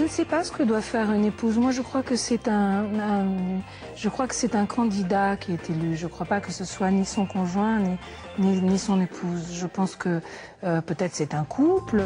ne sais pas ce que doit faire une épouse. Moi, je crois que c'est un candidat qui est élu. Je ne crois pas que ce soit ni son conjoint, ni son épouse. Je pense que peut-être c'est un couple.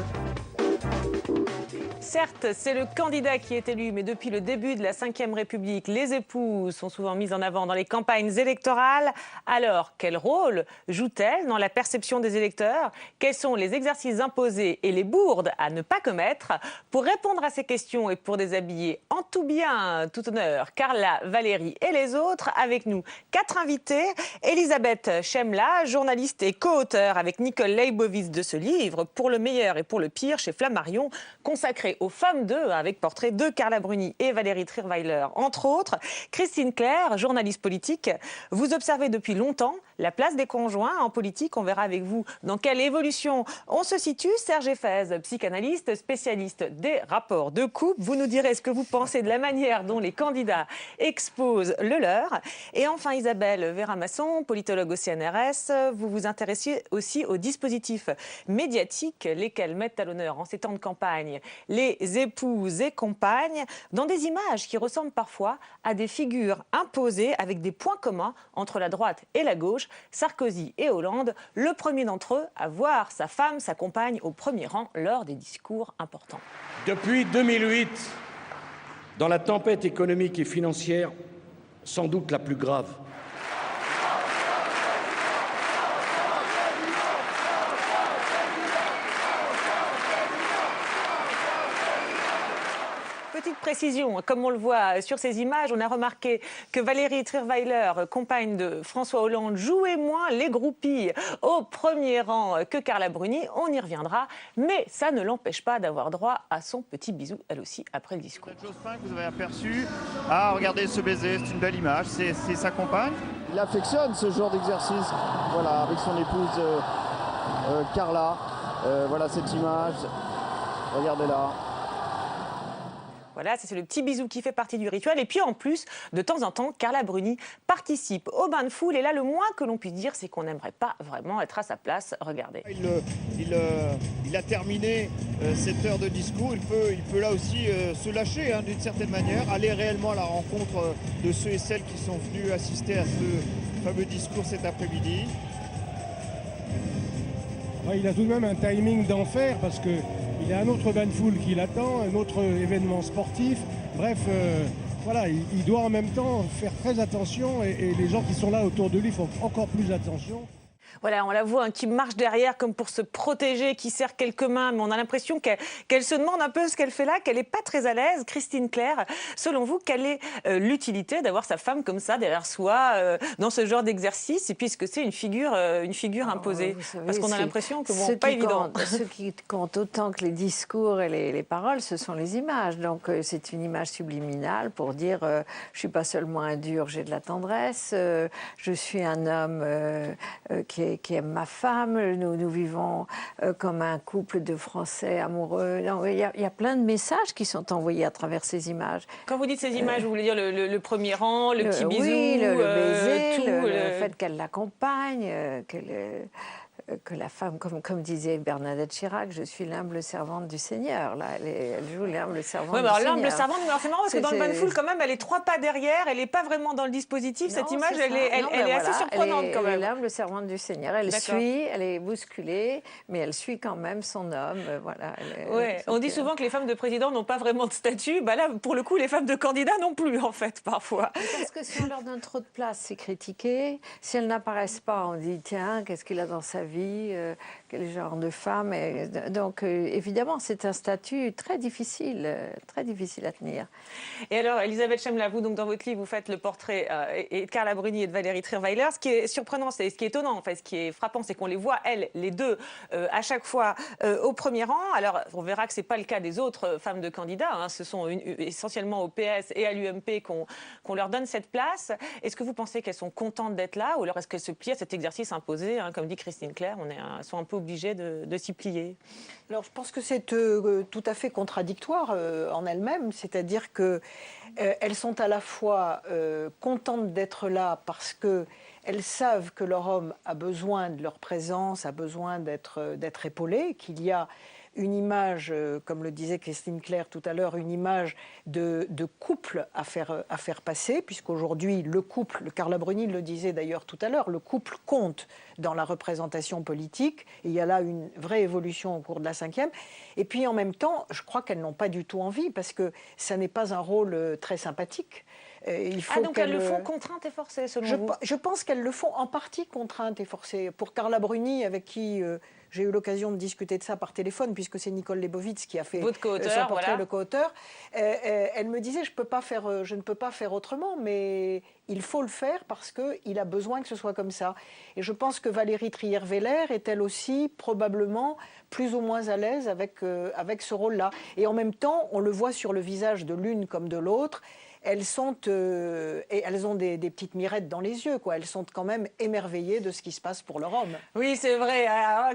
Certes, c'est le candidat qui est élu, mais depuis le début de la Ve République, les épouses sont souvent mises en avant dans les campagnes électorales. Alors, quel rôle jouent-elles dans la perception des électeurs? Quels sont les exercices imposés et les bourdes à ne pas commettre? Pour répondre à ces questions et pour déshabiller en tout bien, tout honneur, Carla, Valérie et les autres, avec nous 4 invités. Elisabeth Chemla, journaliste et co-auteure avec Nicole Leibovitz de ce livre, Pour le meilleur et pour le pire, chez Flammarion, consacré aux femmes d'eux, avec portrait de Carla Bruni et Valérie Trierweiler, entre autres. Christine Clair, journaliste politique, vous observez depuis longtemps la place des conjoints en politique. On verra avec vous dans quelle évolution on se situe. Serge Effez, psychanalyste, spécialiste des rapports de couple. Vous nous direz ce que vous pensez de la manière dont les candidats exposent le leur. Et enfin, Isabelle Vera-Masson, politologue au CNRS. Vous vous intéressez aussi aux dispositifs médiatiques, lesquels mettent à l'honneur en ces temps de campagne les épouses et compagnes, dans des images qui ressemblent parfois à des figures imposées avec des points communs entre la droite et la gauche. Sarkozy et Hollande, le premier d'entre eux à voir sa femme, sa compagne au premier rang lors des discours importants. Depuis 2008, dans la tempête économique et financière, sans doute la plus grave, petite précision, comme on le voit sur ces images, on a remarqué que Valérie Trierweiler, compagne de François Hollande, jouait moins les groupies au premier rang que Carla Bruni. On y reviendra, mais ça ne l'empêche pas d'avoir droit à son petit bisou, elle aussi, après le discours. Jospin que vous avez aperçu, ah regardez ce baiser, c'est une belle image, c'est sa compagne. Il affectionne ce genre d'exercice, voilà, avec son épouse Carla. Voilà cette image, regardez-la. Voilà, c'est le petit bisou qui fait partie du rituel. Et puis en plus, de temps en temps, Carla Bruni participe au bain de foule. Et là, le moins que l'on puisse dire, c'est qu'on n'aimerait pas vraiment être à sa place. Regardez. Il a terminé cette heure de discours. Il peut là aussi se lâcher d'une certaine manière, aller réellement à la rencontre de ceux et celles qui sont venus assister à ce fameux discours cet après-midi. Il a tout de même un timing d'enfer parce que il y a un autre bain de foule qui l'attend, un autre événement sportif. Bref, voilà, il doit en même temps faire très attention et les gens qui sont là autour de lui font encore plus attention. Voilà, on la voit qui marche derrière comme pour se protéger, qui serre quelques mains, mais on a l'impression qu'elle se demande un peu ce qu'elle fait là, qu'elle n'est pas très à l'aise. Christine Clair, selon vous, quelle est l'utilité d'avoir sa femme comme ça derrière soi dans ce genre d'exercice, et puisque c'est une figure imposée? Savez, parce qu'on a l'impression que bon, pas évident. Ce qui compte autant que les discours et les paroles, ce sont les images. Donc c'est une image subliminale pour dire je suis pas seulement un dur, j'ai de la tendresse, je suis un homme qui aime ma femme, nous vivons comme un couple de Français amoureux. Il y a plein de messages qui sont envoyés à travers ces images. Quand vous dites ces images, vous voulez dire le premier rang, le petit bisou, oui, le baiser, tout, le fait qu'elle l'accompagne, que la femme, comme disait Bernadette Chirac, je suis l'humble servante du Seigneur. Là, elle joue l'humble servante du Seigneur. L'humble servante, c'est marrant parce que dans le bain de foule, quand même, elle est 3 pas derrière, elle n'est pas vraiment dans le dispositif. Cette image, elle est assez surprenante quand même. Elle est l'humble servante du Seigneur. Elle suit, elle est bousculée, mais elle suit quand même son homme. Voilà. On dit souvent que les femmes de président n'ont pas vraiment de statut. Bah là, pour le coup, les femmes de candidats non plus, en fait, parfois. Parce que si on leur donne trop de place, c'est critiqué. Si elles n'apparaissent pas, on dit tiens, qu'est-ce qu'il a dans sa vie, quel genre de femme. Donc, évidemment, c'est un statut très difficile à tenir. Et alors, Elisabeth Chemla, vous, donc, dans votre livre, vous faites le portrait de Carla Bruni et de Valérie Trierweiler. Ce qui est surprenant, ce qui est étonnant, en fait, ce qui est frappant, c'est qu'on les voit, elles, les deux, à chaque fois au premier rang. Alors, on verra que ce n'est pas le cas des autres femmes de candidats. Ce sont essentiellement au PS et à l'UMP qu'on leur donne cette place. Est-ce que vous pensez qu'elles sont contentes d'être là, ou alors est-ce qu'elles se plient à cet exercice imposé, comme dit Christine Clair, sont un peu obligées de s'y plier? Alors, je pense que c'est tout à fait contradictoire en elles-mêmes, c'est-à-dire qu'elles sont à la fois contentes d'être là parce qu'elles savent que leur homme a besoin de leur présence, a besoin d'être épaulé, qu'il y a une image, comme le disait Christine Claire tout à l'heure, une image de couple à faire passer, puisqu'aujourd'hui, le couple, Carla Bruni le disait d'ailleurs tout à l'heure, le couple compte dans la représentation politique. Et il y a là une vraie évolution au cours de la 5e. Et puis en même temps, je crois qu'elles n'ont pas du tout envie, parce que ça n'est pas un rôle très sympathique. Il faut donc elles le font contraintes et forcées, selon vous? Je pense qu'elles le font en partie contraintes et forcées. Pour Carla Bruni, avec qui j'ai eu l'occasion de discuter de ça par téléphone, puisque c'est Nicole Lebovitz qui a fait votre co-auteur, son portrait, voilà. le co-auteur, elle me disait je ne peux pas faire autrement, mais il faut le faire parce qu'il a besoin que ce soit comme ça. Et je pense que Valérie Trierweiler est elle aussi probablement plus ou moins à l'aise avec ce rôle-là. Et en même temps, on le voit sur le visage de l'une comme de l'autre, elles ont des petites mirettes dans les yeux, quoi. Elles sont quand même émerveillées de ce qui se passe pour leur homme. Oui, c'est vrai,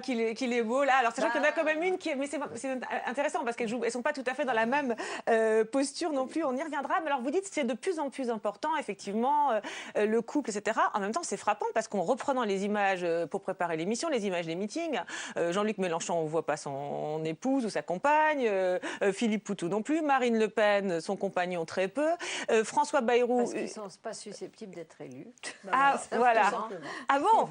qu'il est beau là. Alors sachant qu'il y en a quand même une mais c'est intéressant parce elles sont pas tout à fait dans la même posture non plus. On y reviendra. Mais alors vous dites que c'est de plus en plus important, effectivement, le couple, etc. En même temps, c'est frappant parce qu'en reprenant les images pour préparer l'émission, les images des meetings, Jean-Luc Mélenchon, on voit pas son épouse ou sa compagne, Philippe Poutou non plus, Marine Le Pen, son compagnon très peu. François Bayrou. Parce qu'ils ne sont pas susceptibles d'être élus. Ah, voilà. Ah bon?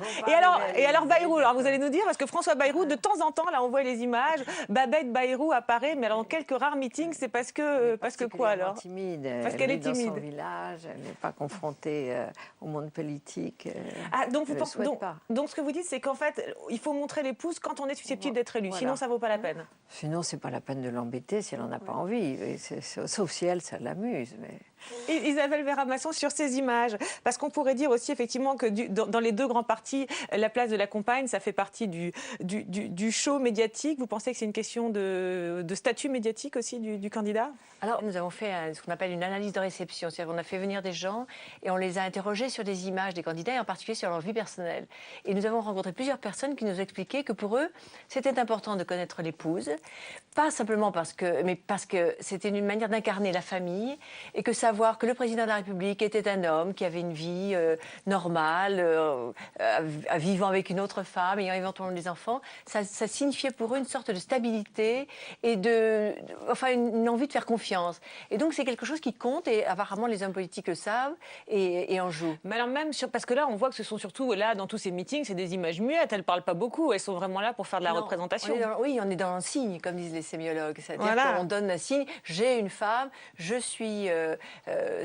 Et alors Bayrou, alors vous allez nous dire, parce que François Bayrou, de temps en temps, là on voit les images, Babette Bayrou apparaît, mais alors dans quelques rares meetings, c'est parce que quoi alors? Timide. Parce qu'elle est timide. Dans son village, elle n'est pas confrontée au monde politique. Donc ce que vous dites, c'est qu'en fait, il faut montrer l'épouse quand on est susceptible d'être élu, sinon ça vaut pas la peine. Sinon, c'est pas la peine de l'embêter si elle n'en a pas envie. Sauf si elle, ça l'amuse. Mais... Isabelle Vera-Masson, sur ces images, parce qu'on pourrait dire aussi effectivement que dans les deux grands partis, la place de la compagne, ça fait partie du show médiatique. Vous pensez que c'est une question de statut médiatique aussi du candidat? Alors, nous avons fait ce qu'on appelle une analyse de réception. C'est-à-dire qu'on a fait venir des gens et on les a interrogés sur des images des candidats et en particulier sur leur vie personnelle. Et nous avons rencontré plusieurs personnes qui nous expliquaient que pour eux, c'était important de connaître l'épouse, pas simplement parce que c'était une manière d'incarner la famille et que savoir que le président de la République était un homme qui avait une vie normale, vivant avec une autre femme, ayant éventuellement des enfants, ça signifiait pour eux une sorte de stabilité et une envie de faire confiance. Et donc c'est quelque chose qui compte et apparemment les hommes politiques le savent et en jouent. Mais alors même, parce que là on voit que ce sont surtout, là dans tous ces meetings, c'est des images muettes, elles ne parlent pas beaucoup, elles sont vraiment là pour faire de la représentation. Oui, on est dans le signe, comme disent les sémiologues. C'est-à-dire qu'on donne un signe, j'ai une femme, je suis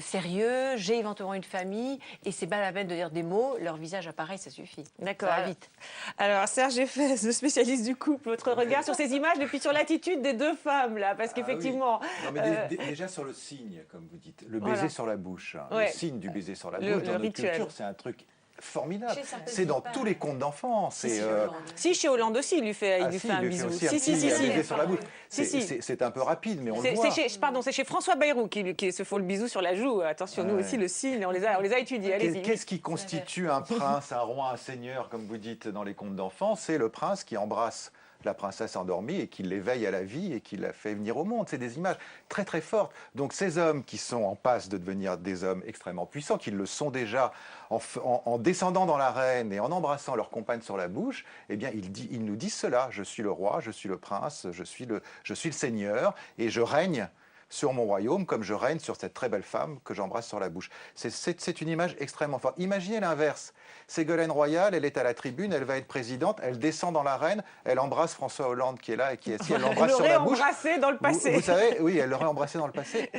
sérieux, j'ai éventuellement une famille, et c'est pas la peine de dire des mots, leur visage apparaît, ça suffit. D'accord. Ça va vite. Alors Serge Effès, le spécialiste du couple, votre regard sur ces images et puis sur l'attitude des deux femmes là, parce qu'effectivement... Oui. Non, mais déjà sur le signe, comme vous dites, le baiser sur la bouche, le signe du baiser sur la bouche dans notre culture, c'est un truc formidable. C'est dans tous les contes d'enfants. Si, chez Hollande aussi, il lui fait un bisou. Si, sur la bouche. C'est un peu rapide, mais on le voit. C'est chez François Bayrou qui se font le bisou sur la joue. Attention, nous aussi, le signe, on les a étudiés. Allez-y. Qu'est-ce qui constitue un prince, un roi, un seigneur, comme vous dites dans les contes d'enfants? C'est le prince qui embrasse la princesse endormie et qui l'éveille à la vie et qui la fait venir au monde. C'est des images très très fortes. Donc ces hommes qui sont en passe de devenir des hommes extrêmement puissants, qui le sont déjà en descendant dans l'arène et en embrassant leur compagne sur la bouche, eh bien ils nous disent cela. Je suis le roi, je suis le prince, je suis le seigneur et je règne sur mon royaume comme je règne sur cette très belle femme que j'embrasse sur la bouche. C'est une image extrêmement forte. Imaginez l'inverse. Ségolène Royal, elle est à la tribune, elle va être présidente, elle descend dans l'arène, elle embrasse François Hollande qui est là et qui est assis, elle l'embrasse sur la bouche. Elle l'aurait embrassé dans le passé. Vous savez, oui, elle l'aurait embrassé dans le passé.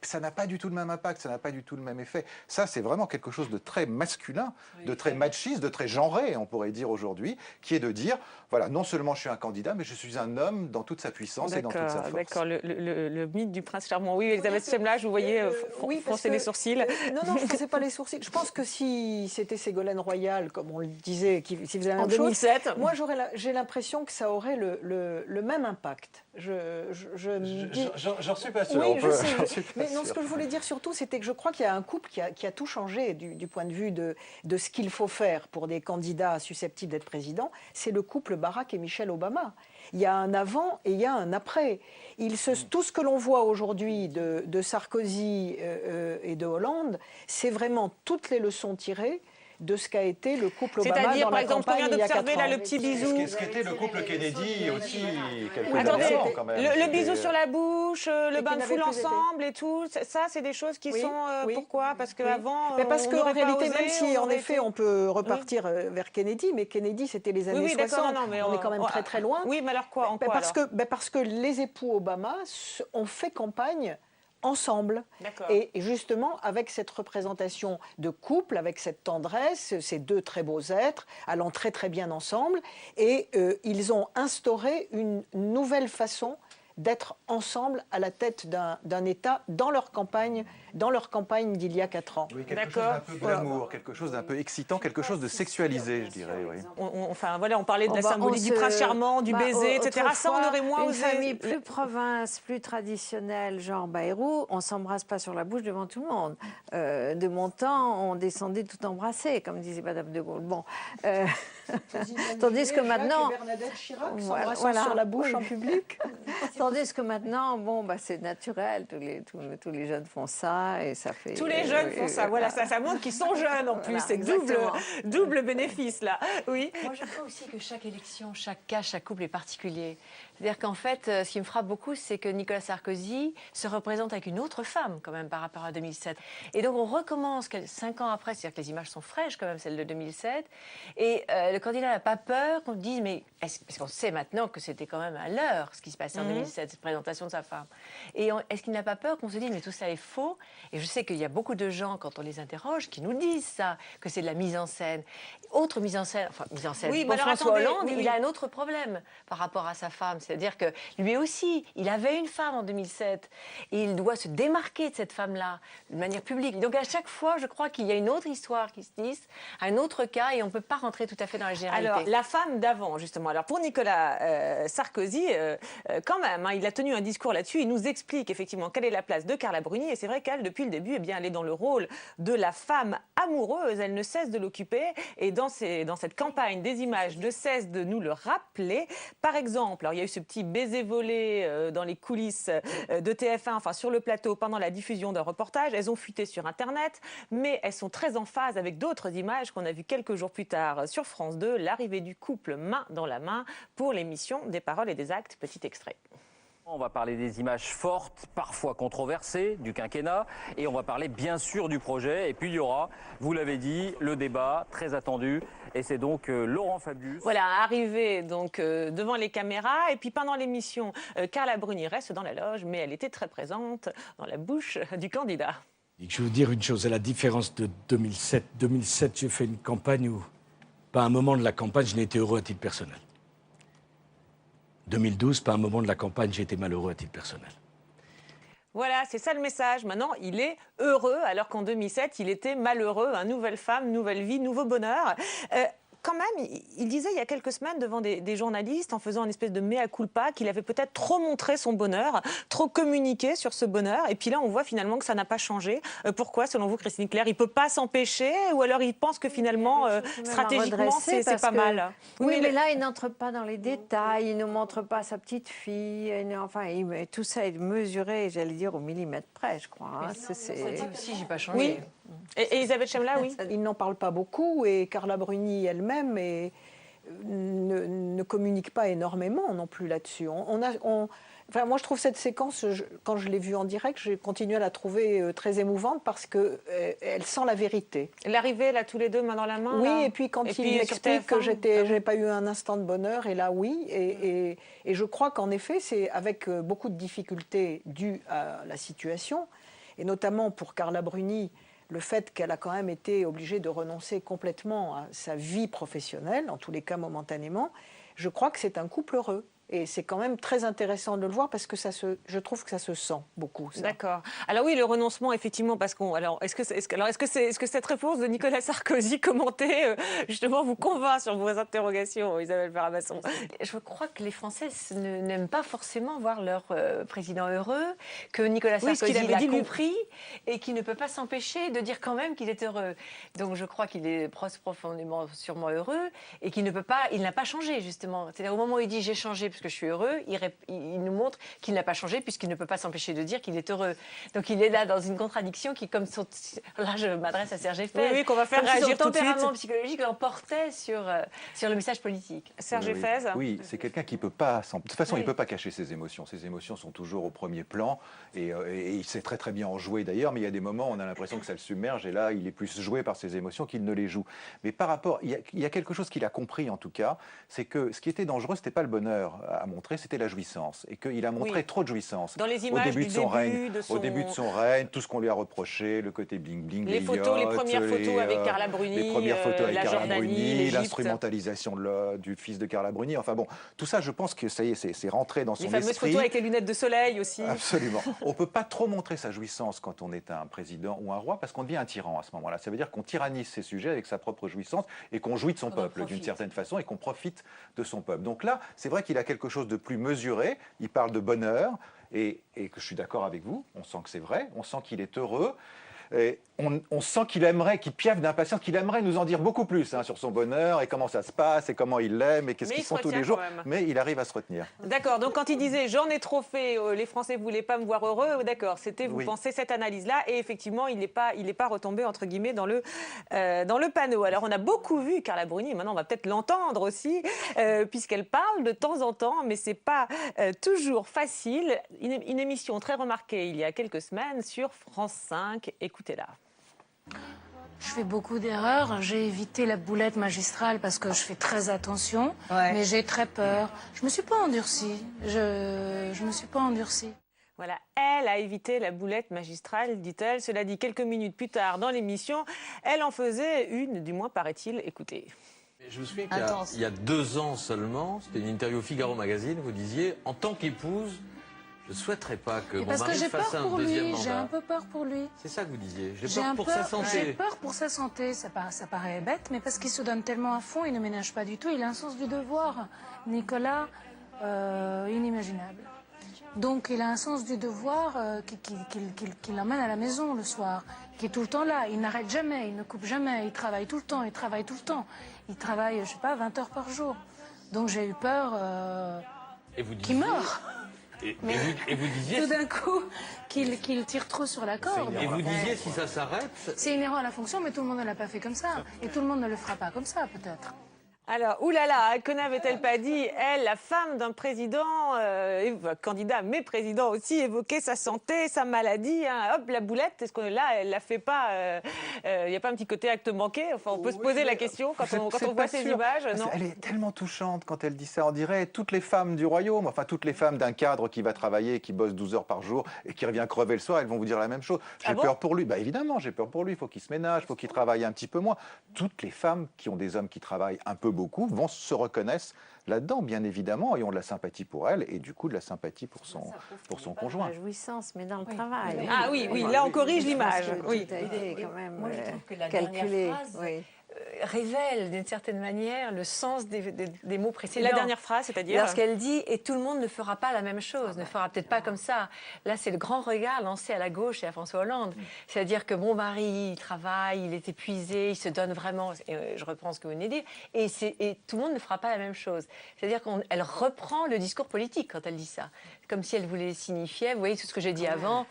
Ça n'a pas du tout le même impact, ça n'a pas du tout le même effet. Ça, c'est vraiment quelque chose de très masculin, de très machiste, de très genré, on pourrait dire aujourd'hui, qui est de dire, voilà, non seulement je suis un candidat, mais je suis un homme dans toute sa puissance et dans toute sa force. D'accord, le mythe du prince charmant. Oui, Elisabeth Semlage, vous voyez froncer les sourcils. Non, je ne fronçais pas les sourcils. Je pense que si c'était Ségolène Royal, comme on le disait, qui faisait la même chose, 2007. Moi, j'ai l'impression que ça aurait le même impact. J'en suis pas sûr. Oui, je sais. Mais non, ce que je voulais dire surtout, c'était que je crois qu'il y a un couple qui a tout changé du point de vue de ce qu'il faut faire pour des candidats susceptibles d'être présidents. C'est le couple Barack et Michelle Obama. Il y a un avant et il y a un après. Tout ce que l'on voit aujourd'hui de Sarkozy et de Hollande, c'est vraiment toutes les leçons tirées de ce qu'a été le couple Obama. C'est-à-dire, dans par la exemple, on campagne vient il y a d'observer 4 là ans. le petit bisou. Ce qu'était le couple Kennedy aussi, quelques Attendez, années avant, quand même. le bisou sur la bouche, le bain de n'avait foule plus été. ensemble et tout, ça, c'est des choses qui Oui, sont... oui. Pourquoi? Parce qu'avant, Mais parce qu'en réalité, même si en effet on on peut repartir vers Kennedy, mais Kennedy c'était les années oui, 60, non, mais on est quand même très très loin. Oui, mais alors quoi? En quoi, Parce que les époux Obama ont fait campagne ensemble. Et justement, avec cette représentation de couple, avec cette tendresse, ces deux très beaux êtres allant très très bien ensemble, et ils ont instauré une nouvelle façon d'être ensemble à la tête d'un État dans leur campagne d'il y a 4 ans. Oui, quelque chose d'un peu glamour, quelque chose d'un peu excitant, quelque chose de sexualisé, je dirais. Oui. Enfin, voilà, on parlait de la symbolique du prince charmant, du baiser, etc. Ça, on aurait moins osé. Une famille plus province, plus traditionnelle, genre Bayrou, on s'embrasse pas sur la bouche devant tout le monde. De mon temps, on descendait tout embrassé, comme disait Madame de Gaulle. Bon. Tandis que maintenant... Bernadette Chirac s'embrassant sur la bouche en public. Tandis que maintenant, bon, bah, c'est naturel, tous les jeunes font ça et ça fait... Tous les jeunes font ça, voilà, ça montre qu'ils sont jeunes en plus, c'est double bénéfice là. Oui. Moi je crois aussi que chaque élection, chaque cas, chaque couple est particulier. C'est-à-dire qu'en fait, ce qui me frappe beaucoup, c'est que Nicolas Sarkozy se représente avec une autre femme quand même par rapport à 2007. Et donc on recommence 5 ans après, c'est-à-dire que les images sont fraîches quand même, celles de 2007, et le candidat n'a pas peur qu'on dise, mais parce qu'on sait maintenant que c'était quand même à l'heure ce qui se passait en 2007, cette présentation de sa femme. Et est-ce qu'il n'a pas peur qu'on se dise, mais tout ça est faux? Et je sais qu'il y a beaucoup de gens, quand on les interroge, qui nous disent ça, que c'est de la mise en scène. Autre mise en scène, oui, pour François Hollande, oui. il a un autre problème par rapport à sa femme. C'est-à-dire que lui aussi, il avait une femme en 2007 et il doit se démarquer de cette femme-là de manière publique. Donc à chaque fois, je crois qu'il y a une autre histoire qui se tisse, un autre cas, et on ne peut pas rentrer tout à fait dans la généralité. Alors, la femme d'avant, justement. Alors, pour Nicolas Sarkozy, quand même, il a tenu un discours là-dessus. Il nous explique effectivement quelle est la place de Carla Bruni. Et c'est vrai qu'elle, depuis le début, eh bien, elle est dans le rôle de la femme amoureuse. Elle ne cesse de l'occuper. Et dans cette campagne des images, ne cesse de nous le rappeler. Par exemple, alors, il y a eu ce petit baiser volé dans les coulisses de TF1, enfin sur le plateau, pendant la diffusion d'un reportage. Elles ont fuité sur Internet, mais elles sont très en phase avec d'autres images qu'on a vues quelques jours plus tard sur France 2, l'arrivée du couple main dans la main pour l'émission Des paroles et des actes. Petit extrait. On va parler des images fortes, parfois controversées, du quinquennat, et on va parler bien sûr du projet. Et puis il y aura, vous l'avez dit, le débat très attendu, et c'est donc Laurent Fabius. Voilà, arrivé donc devant les caméras, et puis pendant l'émission, Carla Bruni reste dans la loge, mais elle était très présente dans la bouche du candidat. Je vais vous dire une chose, à la différence de 2007. 2007, j'ai fait une campagne où, pas un moment de la campagne, je n'ai été heureux à titre personnel. 2012, pas un moment de la campagne, j'ai été malheureux à titre personnel. Voilà, c'est ça le message. Maintenant, il est heureux, alors qu'en 2007, il était malheureux. Nouvelle femme, nouvelle vie, nouveau bonheur. Quand même, il disait il y a quelques semaines devant des journalistes, en faisant une espèce de mea culpa, qu'il avait peut-être trop montré son bonheur, trop communiqué sur ce bonheur. Et puis là, on voit finalement que ça n'a pas changé. Pourquoi, selon vous, Christine Claire, il ne peut pas s'empêcher? Ou alors il pense que finalement, stratégiquement, c'est pas mal? Oui, mais là, il n'entre pas dans les détails, il ne montre pas sa petite fille. Tout ça est mesuré, j'allais dire, au millimètre près, je crois. aussi, j'ai pas changé. Oui. Et Elisabeth Chemla, oui. Il n'en parle pas beaucoup, et Carla Bruni elle-même ne communique pas énormément non plus là-dessus. Enfin, moi, je trouve cette séquence, quand je l'ai vue en direct, j'ai continué à la trouver très émouvante parce qu'elle sent la vérité. L'arrivée, là, tous les deux, main dans la main. Oui, là. et puis quand il explique que j'ai pas eu un instant de bonheur, et là, oui. Et je crois qu'en effet, c'est avec beaucoup de difficultés dues à la situation, et notamment pour Carla Bruni, le fait qu'elle a quand même été obligée de renoncer complètement à sa vie professionnelle, en tous les cas momentanément, je crois que c'est un couple heureux. Et c'est quand même très intéressant de le voir parce que je trouve que ça se sent beaucoup. D'accord. Alors oui, le renoncement, effectivement, parce qu'on. Alors, est-ce que cette réponse de Nicolas Sarkozy commentée, justement, vous convainc sur vos interrogations, Isabelle Ferrabasson? Je crois que les Français n'aiment pas forcément voir leur président heureux, que Nicolas Sarkozy l'a compris et qu'il ne peut pas s'empêcher de dire quand même qu'il est heureux. Donc je crois qu'il est profondément sûrement heureux et qu'il n'a pas changé, justement. C'est-à-dire au moment où il dit j'ai changé parce que je suis heureux, il nous montre qu'il n'a pas changé puisqu'il ne peut pas s'empêcher de dire qu'il est heureux. Donc il est là dans une contradiction qui, comme son... Là, je m'adresse à Serge Effès. Oui, qu'on va faire réagir tout de suite. Son tempérament psychologique l'emportait sur le message politique. Serge Effès. Oui, c'est quelqu'un qui peut pas... De toute façon, il ne peut pas cacher ses émotions. Ses émotions sont toujours au premier plan et il sait très très bien en jouer d'ailleurs, mais il y a des moments où on a l'impression que ça le submerge et là, il est plus joué par ses émotions qu'il ne les joue. Mais par rapport... Il y a quelque chose qu'il a compris en tout cas, c'est que ce qui était dangereux, ce n'était pas le bonheur à montrer, c'était la jouissance. Et qu'il a montré trop de jouissance. Dans les images au début de son règne, de son... Au début de son règne, tout ce qu'on lui a reproché, le côté bling-bling, les photos, les premières photos avec Carla Bruni, les premières photos avec la Carla Jordanie, Bruni, l'instrumentalisation du fils de Carla Bruni. Enfin bon, tout ça, je pense que ça y est, c'est rentré dans son esprit. Les fameuses photos avec les lunettes de soleil aussi. Absolument. On ne peut pas trop montrer sa jouissance quand on est un président ou un roi, parce qu'on devient un tyran à ce moment-là. Ça veut dire qu'on tyrannise ses sujets avec sa propre jouissance et qu'on jouit de son peuple d'une certaine façon et qu'on profite de son peuple. Donc là, c'est vrai qu'il a quelque chose de plus mesuré. Il parle de bonheur et que je suis d'accord avec vous. On sent que c'est vrai. On sent qu'il est heureux. Et on sent qu'il aimerait, qu'il piaffe d'impatience, qu'il aimerait nous en dire beaucoup plus sur son bonheur et comment ça se passe et comment il l'aime et qu'est-ce qu'ils font tous les jours. Mais il arrive à se retenir. D'accord, donc quand il disait « j'en ai trop fait, les Français ne voulaient pas me voir heureux », d'accord, c'était, vous pensez, cette analyse-là. Et effectivement, il n'est pas retombé, entre guillemets, dans le panneau. Alors, on a beaucoup vu Carla Bruni, et maintenant on va peut-être l'entendre aussi, puisqu'elle parle de temps en temps, mais ce n'est pas toujours facile. Une émission très remarquée il y a quelques semaines sur France 5. Écoutez-la. Je fais beaucoup d'erreurs. J'ai évité la boulette magistrale parce que je fais très attention, mais j'ai très peur. Je me suis pas endurcie. Je me suis pas endurcie. Voilà, elle a évité la boulette magistrale, dit-elle. Cela dit, quelques minutes plus tard dans l'émission, elle en faisait une, du moins paraît-il. Écoutez. Je me souviens qu'il y a 2 ans seulement, c'était une interview au Figaro Magazine, vous disiez, en tant qu'épouse, je ne souhaiterais pas que mon mari fasse un deuxième mandat. J'ai un peu peur pour lui. C'est ça que vous disiez. J'ai peur pour sa santé. J'ai peur pour sa santé. Ça paraît bête, mais parce qu'il se donne tellement à fond, il ne ménage pas du tout. Il a un sens du devoir. Nicolas, inimaginable. Donc il a un sens du devoir qui l'emmène à la maison le soir, qui est tout le temps là. Il n'arrête jamais, il ne coupe jamais. Il travaille tout le temps, il travaille tout le temps. Il travaille, je sais pas, 20 heures par jour. Donc j'ai eu peur qu'il meure. Et vous disiez... Tout d'un coup, qu'il tire trop sur la corde. Et vous disiez, si ça s'arrête... C'est inhérent à la fonction, mais tout le monde ne l'a pas fait comme ça. Et tout le monde ne le fera pas comme ça, peut-être. Alors, oulala, que n'avait-elle pas dit, elle, la femme d'un président, candidat, mais président aussi, évoquer sa santé, sa maladie, hein, hop, la boulette, est-ce que là, elle la fait pas, il n'y a pas un petit côté acte manqué? Enfin, on peut se poser la question quand on voit ces images, non? Elle est tellement touchante quand elle dit ça, on dirait toutes les femmes du royaume, enfin toutes les femmes d'un cadre qui va travailler, qui bosse 12 heures par jour et qui revient crever le soir, elles vont vous dire la même chose. J'ai peur pour lui. Bah évidemment, j'ai peur pour lui, il faut qu'il se ménage, il faut qu'il travaille un petit peu moins. Toutes les femmes qui ont des hommes qui travaillent un peu beaucoup se reconnaissent là-dedans, bien évidemment, et ont de la sympathie pour elle, et du coup de la sympathie pour son conjoint. Pas la jouissance, mais dans le travail. Ah oui, là on corrige l'image. Oui, tout a été quand même moi, je trouve que la calculé. dernière phrase révèle d'une certaine manière le sens des mots précédents. La dernière phrase, c'est-à-dire lorsqu'elle dit « et tout le monde ne fera pas la même chose, ne fera peut-être pas comme ça ». Là, c'est le grand regard lancé à la gauche et à François Hollande. C'est-à-dire que mon mari, il travaille, il est épuisé, il se donne vraiment, et je reprends ce que vous venez de dire, et tout le monde ne fera pas la même chose. C'est-à-dire qu'elle reprend le discours politique quand elle dit ça, comme si elle voulait signifier, vous voyez tout ce que j'ai dit avant,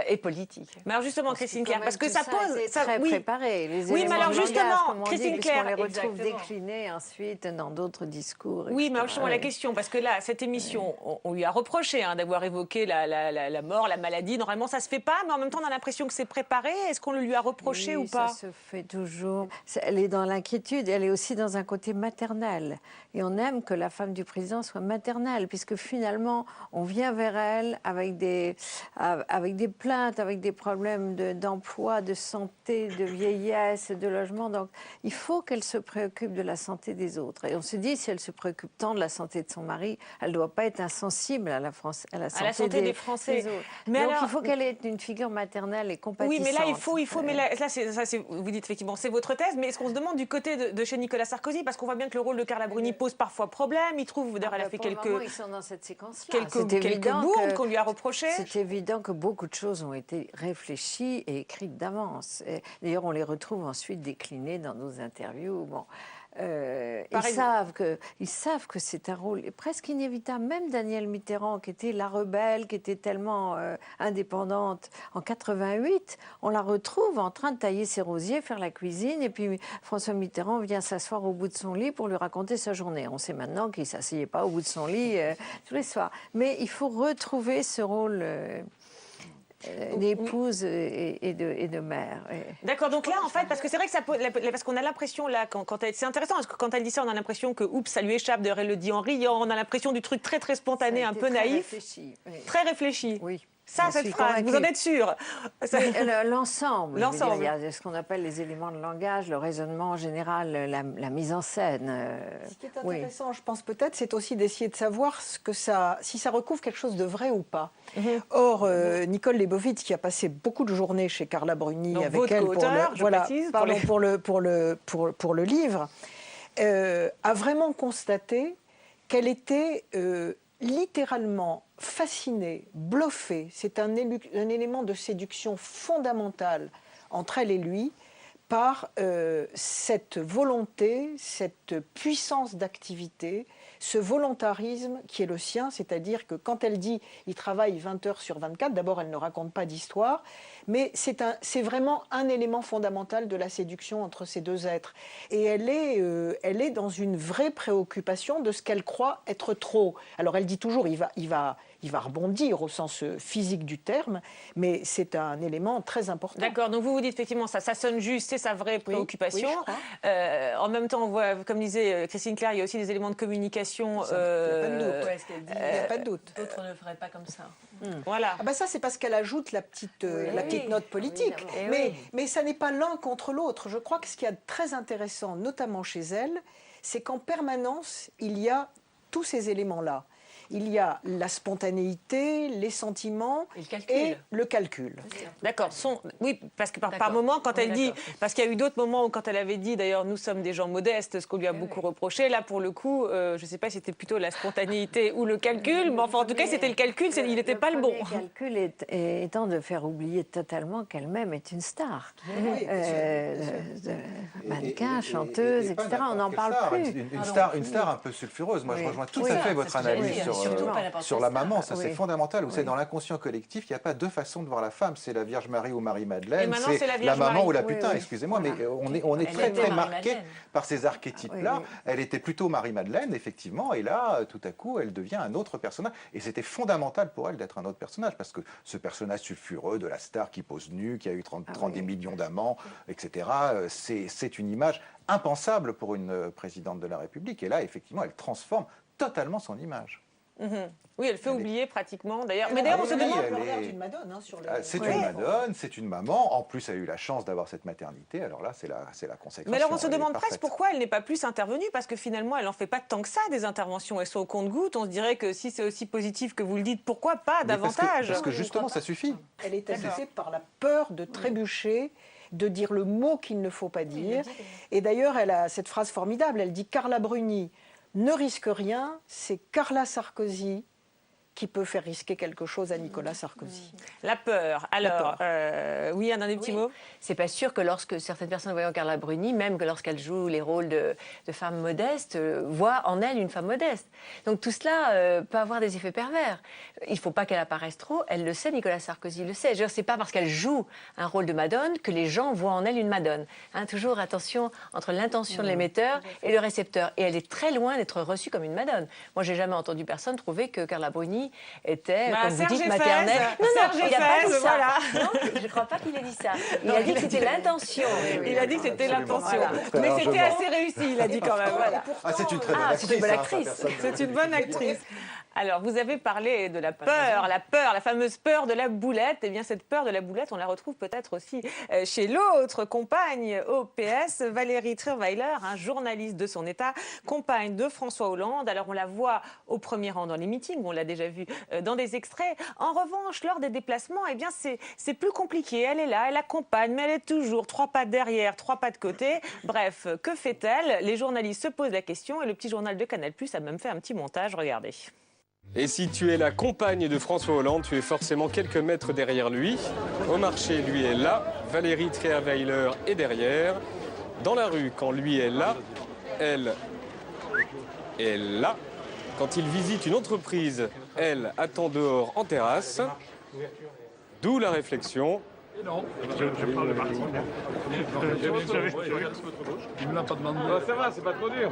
et politique. Mais alors justement, Christine Claire, parce que ça pose... Ça très préparé. Oui, mais alors justement, Christine Claire... On les retrouve déclinés ensuite dans d'autres discours. Oui, mais alors justement, la question, parce que là, cette émission, on lui a reproché d'avoir évoqué la mort, la maladie. Normalement, ça se fait pas, mais en même temps, on a l'impression que c'est préparé. Est-ce qu'on le lui a reproché ou pas? Ça se fait toujours. Elle est dans l'inquiétude, elle est aussi dans un côté maternel. Et on aime que la femme du président soit maternelle, puisque finalement, on vient vers elle avec des plaintes, avec des problèmes d'emploi, de santé, de vieillesse, de logement. Donc, il faut qu'elle se préoccupe de la santé des autres. Et on se dit, si elle se préoccupe tant de la santé de son mari, elle ne doit pas être insensible à la santé des Français. Des autres. Mais donc, alors, il faut qu'elle ait une figure maternelle et compatissante. Oui, mais là, mais là, vous dites effectivement, c'est votre thèse, mais est-ce qu'on se demande du côté de chez Nicolas Sarkozy, parce qu'on voit bien que le rôle de Carla Bruni pose parfois problème. Il trouve, d'ailleurs, elle a fait quelques bourdes qu'on lui a reprochées. C'est évident que beaucoup de choses ont été réfléchies et écrites d'avance. D'ailleurs, on les retrouve ensuite déclinées dans nos interviews. Bon. ils savent que c'est un rôle presque inévitable. Même Danielle Mitterrand, qui était la rebelle, qui était tellement indépendante, en 88, on la retrouve en train de tailler ses rosiers, faire la cuisine, et puis François Mitterrand vient s'asseoir au bout de son lit pour lui raconter sa journée. On sait maintenant qu'il ne s'asseyait pas au bout de son lit tous les soirs. Mais il faut retrouver ce rôle d'épouse et de mère. D'accord, donc là, en fait, parce que c'est vrai que parce qu'on a l'impression, là, c'est intéressant, parce que quand elle dit ça, on a l'impression que, oups, ça lui échappe, d'ailleurs, elle le dit en riant, on a l'impression du truc très, très spontané, un peu naïf. Réfléchi, oui. Très réfléchi. Oui. Ça, cette phrase, vous en êtes sûr? L'ensemble. Il y a ce qu'on appelle les éléments de langage, le raisonnement général, la mise en scène. Ce qui est intéressant, je pense peut-être, c'est aussi d'essayer de savoir si ça recouvre quelque chose de vrai ou pas. Or, Nicole Leibovitz, qui a passé beaucoup de journées chez Carla Bruni, donc avec elle pour le livre, a vraiment constaté qu'elle était littéralement fascinée, bluffée. C'est un élément de séduction fondamental entre elle et lui par cette volonté, cette puissance d'activité, ce volontarisme qui est le sien, c'est-à-dire que quand elle dit « il travaille 20 heures sur 24 », d'abord elle ne raconte pas d'histoire, mais c'est vraiment un élément fondamental de la séduction entre ces deux êtres. Et elle est dans une vraie préoccupation de ce qu'elle croit être trop. Alors elle dit toujours il va rebondir au sens physique du terme, mais c'est un élément très important. D'accord, donc vous dites effectivement ça sonne juste, c'est sa vraie préoccupation. Oui, en même temps, on voit, comme disait Christine Claire, il y a aussi des éléments de communication. Il n'y a pas de doute. D'autres ne feraient pas comme ça. Voilà. Ah ben ça, c'est parce qu'elle ajoute la petite note politique. Mais ça n'est pas l'un contre l'autre. Je crois que ce qui est très intéressant, notamment chez elle, c'est qu'en permanence, il y a tous ces éléments-là. Il y a la spontanéité, les sentiments et le calcul. D'accord. Oui, parce que par moment, quand elle dit... Parce qu'il y a eu d'autres moments où, quand elle avait dit, d'ailleurs, nous sommes des gens modestes, ce qu'on lui a beaucoup reproché, là, pour le coup, je ne sais pas si c'était plutôt la spontanéité ou le calcul, mais enfin, en tout cas, c'était le calcul, il n'était pas le bon. Le calcul étant de faire oublier totalement qu'elle-même est une star. Mannequin, chanteuse, etc. On n'en parle plus. Une star un peu sulfureuse. Moi, je rejoins tout à fait votre analyse sur la maman. Ça, c'est fondamental. Vous savez, dans l'inconscient collectif, il n'y a pas deux façons de voir la femme. C'est la Vierge Marie ou Marie-Madeleine, c'est la maman ou la putain, excusez-moi, mais on est très, très marqué par ces archétypes-là. Elle était plutôt Marie-Madeleine, effectivement, et là, tout à coup, elle devient un autre personnage. Et c'était fondamental pour elle d'être un autre personnage, parce que ce personnage sulfureux de la star qui pose nue, qui a eu 30 millions d'amants, etc., c'est une image impensable pour une présidente de la République. Et là, effectivement, elle transforme totalement son image. Oui, elle fait oublier pratiquement. D'ailleurs, mais d'ailleurs, on se demande. C'est une madone sur le. C'est une madone, c'est une maman. En plus, elle a eu la chance d'avoir cette maternité. Alors là, c'est la consécration. Mais alors, on se demande presque pourquoi elle n'est pas plus intervenue, parce que finalement, elle n'en fait pas tant que ça des interventions. Elles sont au compte-gouttes. On se dirait que si c'est aussi positif que vous le dites, pourquoi pas davantage? Parce que justement, ça suffit. Elle est habitée par la peur de trébucher, de dire le mot qu'il ne faut pas dire. Et d'ailleurs, elle a cette phrase formidable. Elle dit Carla Bruni ne risque rien, c'est Carla Sarkozy qui peut faire risquer quelque chose à Nicolas Sarkozy. La peur. Alors, oui, un dernier petit mot. C'est pas sûr que lorsque certaines personnes voient Carla Bruni, même que lorsqu'elle joue les rôles de femmes modestes, voient en elle une femme modeste. Donc tout cela peut avoir des effets pervers. Il ne faut pas qu'elle apparaisse trop. Elle le sait, Nicolas Sarkozy le sait. C'est pas parce qu'elle joue un rôle de Madone que les gens voient en elle une Madone. Hein, toujours attention entre l'intention de l'émetteur et le récepteur. Et elle est très loin d'être reçue comme une Madone. Moi, j'ai jamais entendu personne trouver que Carla Bruni était, comme vous dites, maternelle. Non, il n'a pas dit ça. Voilà. Non, je ne crois pas qu'il ait dit ça. Il a dit que c'était l'intention. Il a dit que c'était l'intention. Mais c'était assez réussi, il a dit quand même. Voilà. C'est une très bonne actrice. C'est une bonne actrice. Alors, vous avez parlé de la peur, la fameuse peur de la boulette. Eh bien, cette peur de la boulette, on la retrouve peut-être aussi chez l'autre compagne au PS, Valérie Trierweiler, journaliste de son État, compagne de François Hollande. Alors, on la voit au premier rang dans les meetings, on l'a déjà vu dans des extraits. En revanche, lors des déplacements, eh bien, c'est plus compliqué. Elle est là, elle accompagne, mais elle est toujours 3 pas derrière, 3 pas de côté. Bref, que fait-elle? Les journalistes se posent la question et le petit journal de Canal+ a même fait un petit montage. Regardez. Et si tu es la compagne de François Hollande, tu es forcément quelques mètres derrière lui. Au marché, lui est là. Valérie Trierweiler est derrière. Dans la rue, quand lui est là, elle Et là, quand il visite une entreprise, elle attend dehors en terrasse. D'où la réflexion. Non, je parle de Martine. Il ne l'a pas demandé. Ça va, c'est pas trop dur.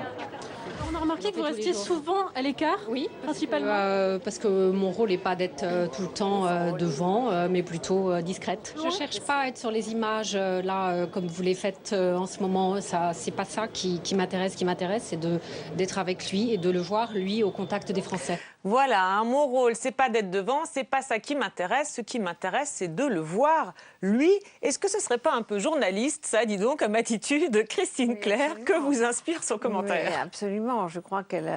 On a remarqué que vous restiez souvent à l'écart, oui, principalement. Parce que mon rôle n'est pas d'être tout le temps devant, mais plutôt discrète. Je ne cherche pas à être sur les images là, comme vous les faites en ce moment. C'est pas ça qui m'intéresse. Ce qui m'intéresse, c'est d'être avec lui et de le voir, lui, au contact des Français. Voilà, hein, mon rôle, c'est pas d'être devant, c'est pas ça qui m'intéresse. Ce qui m'intéresse, c'est de le voir, lui. Est-ce que ce serait pas un peu journaliste, ça, dis donc, comme attitude, Christine Claire, que vous inspire son commentaire? Oui, absolument. Je crois qu'elle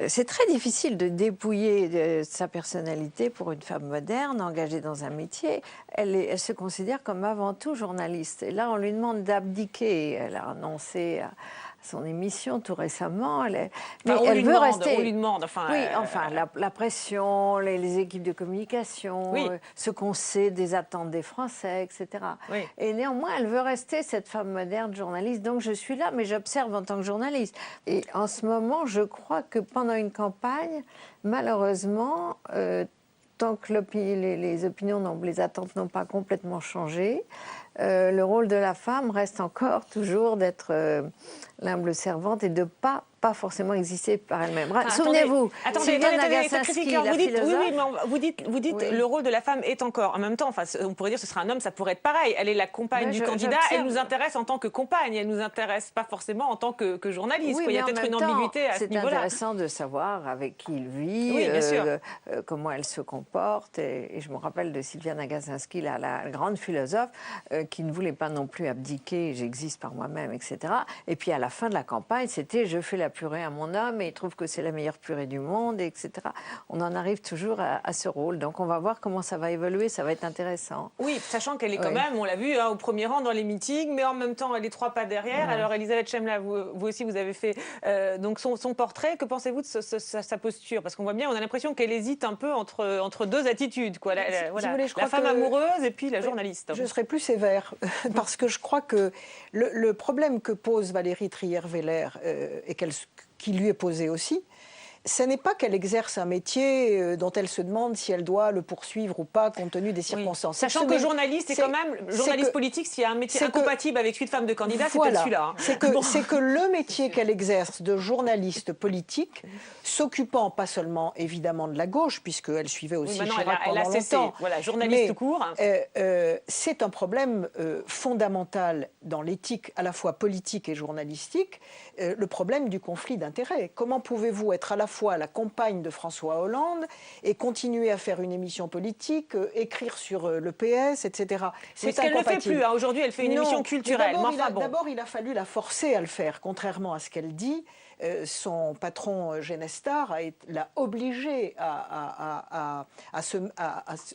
c'est très difficile de dépouiller sa personnalité pour une femme moderne, engagée dans un métier. Elle se considère comme avant tout journaliste. Et là, on lui demande d'abdiquer. Elle a annoncé à son émission tout récemment. Mais elle veut rester. On lui demande. Oui, enfin, la pression, les équipes de communication, oui. Ce qu'on sait des attentes des Français, etc. Oui. Et néanmoins, elle veut rester cette femme moderne journaliste. Donc, je suis là, mais j'observe en tant que journaliste. Et en ce moment, je crois que pendant une campagne, malheureusement, tant que les opinions, les attentes n'ont pas complètement changé, le rôle de la femme reste encore toujours d'être l'humble servante et de pas forcément exister par elle-même. Souvenez-vous, Sylvia Nagasinski, la philosophe... vous dites oui. Le rôle de la femme est encore. En même temps, on pourrait dire que ce sera un homme, ça pourrait être pareil. Elle est la compagne du candidat, elle nous intéresse en tant que compagne, elle nous intéresse pas forcément en tant que journaliste. Oui, il y a peut-être une ambiguïté à ce niveau-là. C'est intéressant de savoir avec qui il vit, oui, bien sûr. comment elle se comporte. Et je me rappelle de Sylvia Nagasinski, la grande philosophe, qui ne voulait pas non plus abdiquer, j'existe par moi-même, etc. Et puis à la fin de la campagne, c'était « je fais la purée à mon homme et il trouve que c'est la meilleure purée du monde, etc. » On en arrive toujours à ce rôle. Donc on va voir comment ça va évoluer, ça va être intéressant. Oui, sachant qu'elle est quand même, on l'a vu, au premier rang dans les meetings, mais en même temps elle est 3 pas derrière. Alors Elisabeth Chemla, vous aussi vous avez fait donc son portrait. Que pensez-vous de sa posture? Parce qu'on voit bien, on a l'impression qu'elle hésite un peu entre deux attitudes, quoi. La femme amoureuse et puis la journaliste. Je serais plus sévère, parce que je crois que le problème que pose Valérie Trierweiler et qui lui est posé aussi, ce n'est pas qu'elle exerce un métier dont elle se demande si elle doit le poursuivre ou pas compte tenu des circonstances. Oui. Sachant que journaliste, c'est quand même journaliste politique, s'il y a un métier incompatible avec celui de femme de candidat, c'est peut-être celui-là. C'est que le métier qu'elle exerce de journaliste politique, s'occupant pas seulement évidemment de la gauche, puisqu'elle suivait aussi Chirac pendant longtemps, voilà, journaliste court. C'est un problème fondamental dans l'éthique à la fois politique et journalistique, le problème du conflit d'intérêts. Comment pouvez-vous être à la fois la compagne de François Hollande et continuer à faire une émission politique, écrire sur le PS, etc. C'est ce qu'elle ne fait plus. Aujourd'hui, elle fait une émission culturelle. D'abord, il a fallu la forcer à le faire, contrairement à ce qu'elle dit. Son patron Genestar l'a obligée à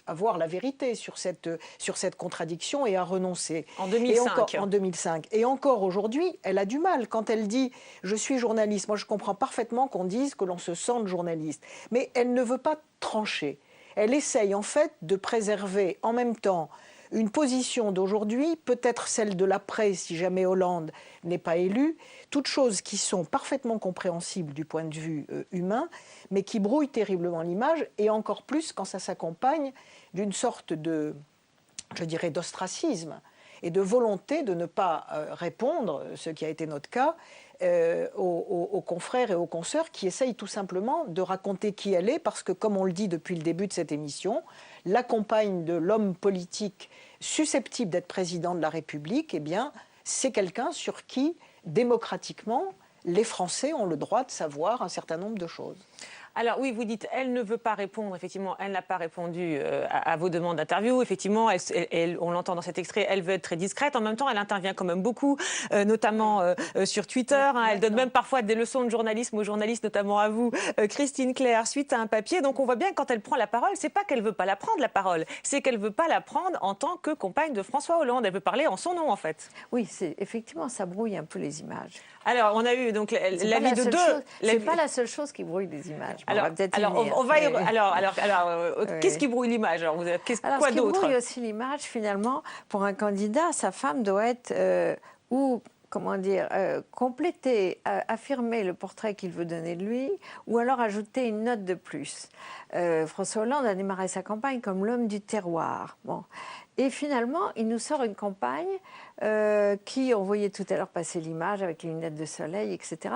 voir la vérité sur cette contradiction et à renoncer. En 2005. En 2005. Et encore aujourd'hui, elle a du mal. Quand elle dit « je suis journaliste », moi je comprends parfaitement qu'on dise que l'on se sente journaliste. Mais elle ne veut pas trancher. Elle essaye en fait de préserver en même temps une position d'aujourd'hui, peut-être celle de l'après si jamais Hollande n'est pas élu, toutes choses qui sont parfaitement compréhensibles du point de vue humain, mais qui brouillent terriblement l'image, et encore plus quand ça s'accompagne d'une sorte de, je dirais, d'ostracisme et de volonté de ne pas répondre, ce qui a été notre cas, aux confrères et aux consoeurs qui essayent tout simplement de raconter qui elle est, parce que, comme on le dit depuis le début de cette émission, la compagne de l'homme politique susceptible d'être président de la République, eh bien, c'est quelqu'un sur qui, démocratiquement, les Français ont le droit de savoir un certain nombre de choses. Alors oui, vous dites, elle ne veut pas répondre, effectivement, elle n'a pas répondu à vos demandes d'interview. Effectivement, on l'entend dans cet extrait, elle veut être très discrète. En même temps, elle intervient quand même beaucoup, notamment sur Twitter. Hein, elle donne même parfois des leçons de journalisme aux journalistes, notamment à vous, Christine Claire, suite à un papier. Donc on voit bien, quand elle prend la parole, c'est pas qu'elle veut pas la prendre, la parole, c'est qu'elle veut pas la prendre en tant que compagne de François Hollande. Elle veut parler en son nom, en fait. Oui, effectivement, ça brouille un peu les images. Alors, on a eu donc l'avis de deux. C'est pas la seule chose qui brouille les images. Alors, qu'est-ce qui brouille l'image? Quoi d'autre? Ce qui brouille aussi l'image, finalement, pour un candidat, sa femme doit être ou comment dire, compléter, affirmer le portrait qu'il veut donner de lui, ou alors ajouter une note de plus. François Hollande a démarré sa campagne comme l'homme du terroir. Bon. Et finalement, il nous sort une campagne qui, on voyait tout à l'heure passer l'image avec les lunettes de soleil, etc.,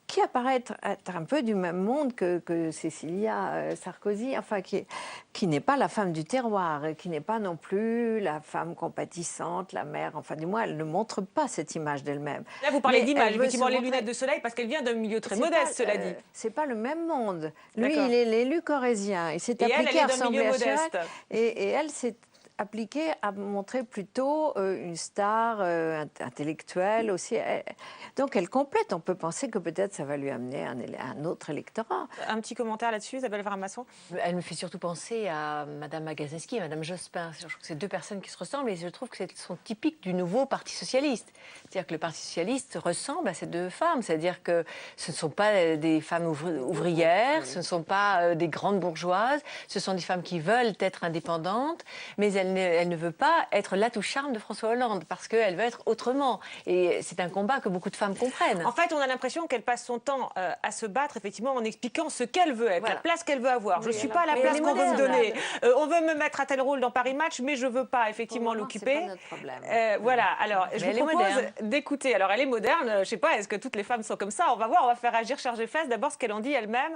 qui apparaît être un peu du même monde que Cécilia Sarkozy, enfin qui n'est pas la femme du terroir, qui n'est pas non plus la femme compatissante, la mère, enfin du moins elle ne montre pas cette image d'elle-même. Là vous parlez d'image, effectivement les lunettes de soleil parce qu'elle vient d'un milieu très modeste, cela dit. C'est pas le même monde. Lui il est l'élu corrézien, il s'est appliqué à ressembler à Chirac et elle s'est appliquée à montrer plutôt une star intellectuelle aussi. Donc elle complète. On peut penser que peut-être ça va lui amener un autre électorat. Un petit commentaire là-dessus, Isabelle Varmasson? Elle me fait surtout penser à Mme Magazinski et Mme Jospin. Je trouve que c'est deux personnes qui se ressemblent et je trouve que sont typiques du nouveau Parti socialiste. C'est-à-dire que le Parti socialiste ressemble à ces deux femmes. C'est-à-dire que ce ne sont pas des femmes ouvrières, ce ne sont pas des grandes bourgeoises, ce sont des femmes qui veulent être indépendantes, mais elle ne veut pas être l'atout-charme de François Hollande parce qu'elle veut être autrement. Et c'est un combat que beaucoup de femmes comprennent. En fait, on a l'impression qu'elle passe son temps à se battre, effectivement, en expliquant ce qu'elle veut être, la place qu'elle veut avoir. Je ne suis pas à la place qu'on veut me donner. On veut me mettre à tel rôle dans Paris Match, mais je ne veux pas, effectivement, l'occuper. C'est pas notre problème. Voilà. Alors, je vous propose d'écouter. Alors, elle est moderne. Je ne sais pas, est-ce que toutes les femmes sont comme ça? On va voir, on va faire agir Serge Fès. D'abord, ce qu'elle en dit elle-même